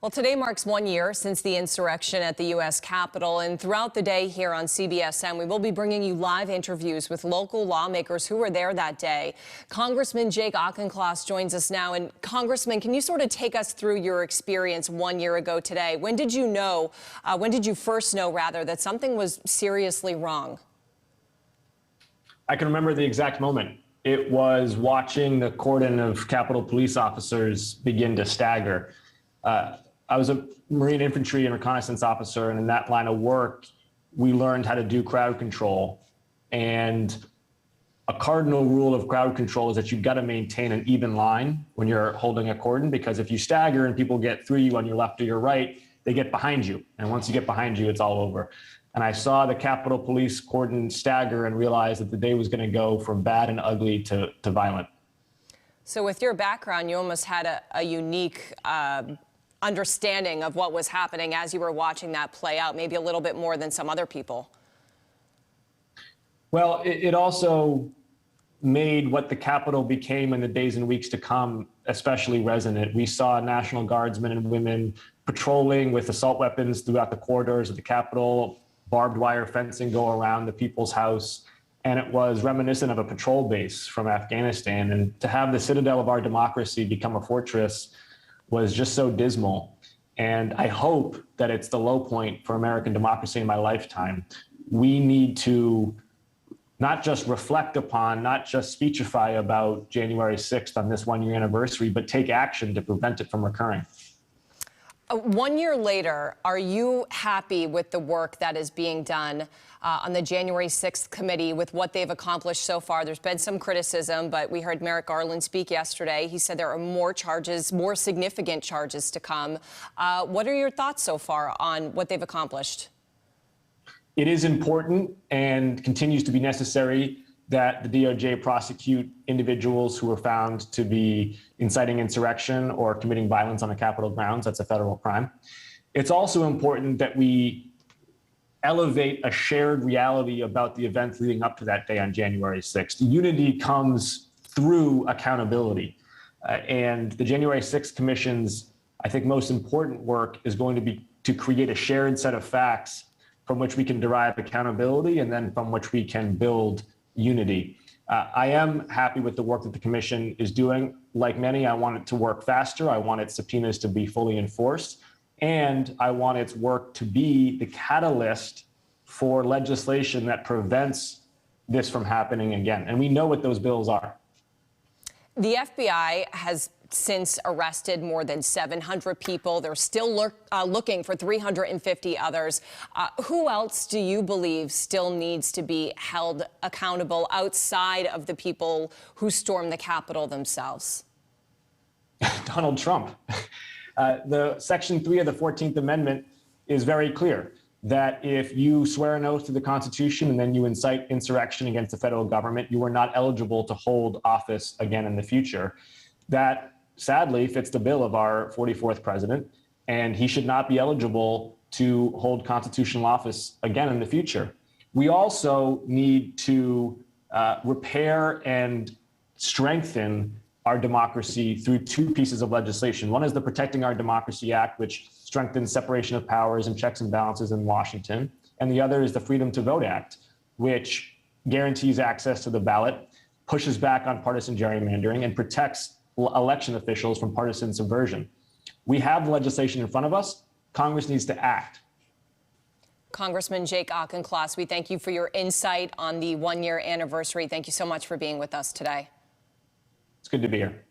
Well, today marks 1 year since the insurrection at the U.S. Capitol, and throughout the day here on CBSN, we will be bringing you live interviews with local lawmakers who were there that day. Congressman Jake Auchincloss joins us now. And Congressman, can you sort of take us through your experience 1 year ago today? When did you know, when did you first know, rather, that something was seriously wrong? I can remember the exact moment. It was watching the cordon of Capitol police officers begin to stagger. I was a Marine infantry and reconnaissance officer, and in that line of work, we learned how to do crowd control. And a cardinal rule of crowd control is that you've got to maintain an even line when you're holding a cordon, because if you stagger and people get through you on your left or your right, they get behind you. And once you get behind you, it's all over. And I saw the Capitol Police cordon stagger and realized that the day was going to go from bad and ugly to violent. So with your background, you almost had a unique understanding of what was happening as you were watching that play out, maybe a little bit more than some other people. Well, it also made what the Capitol became in the days and weeks to come especially resonant. We saw National Guardsmen and women patrolling with assault weapons throughout the corridors of the Capitol, barbed wire fencing go around the People's House, and it was reminiscent of a patrol base from Afghanistan. And to have the citadel of our democracy become a fortress was just so dismal. And I hope that it's the low point for American democracy in my lifetime. We need to not just reflect upon, not just speechify about January 6th on this 1 year anniversary, but take action to prevent it from recurring. 1 year later, are you happy with the work that is being done on the January 6th committee with what they've accomplished so far? There's been some criticism, but we heard Merrick Garland speak yesterday. He said there are more charges, more significant charges to come. What are your thoughts so far on what they've accomplished? It is important and continues to be necessary that the DOJ prosecute individuals who are found to be inciting insurrection or committing violence on the Capitol grounds. That's a federal crime. It's also important that we elevate a shared reality about the events leading up to that day on January 6th. Unity comes through accountability. And the January 6th Commission's, I think, most important work is going to be to create a shared set of facts from which we can derive accountability and then from which we can build unity. I am happy with the work that the commission is doing. Like many, I want it to work faster. I want its subpoenas to be fully enforced. And I want its work to be the catalyst for legislation that prevents this from happening again. And we know what those bills are. The FBI has since arrested more than 700 people. They're still looking for 350 others. Who else do you believe still needs to be held accountable outside of the people who stormed the Capitol themselves? Donald Trump. The Section 3 of the 14th Amendment is very clear that if you swear an oath to the Constitution and then you incite insurrection against the federal government, you are not eligible to hold office again in the future. That sadly fits the bill of our 44th president, and he should not be eligible to hold constitutional office again in the future. We also need to repair and strengthen our democracy through two pieces of legislation. One is the Protecting Our Democracy Act, which strengthens separation of powers and checks and balances in Washington. And the other is the Freedom to Vote Act, which guarantees access to the ballot, pushes back on partisan gerrymandering, and protects election officials from partisan subversion. We have the legislation in front of us. Congress needs to act. Congressman Jake Auchincloss, we thank you for your insight on the 1 year anniversary. Thank you so much for being with us today. It's good to be here.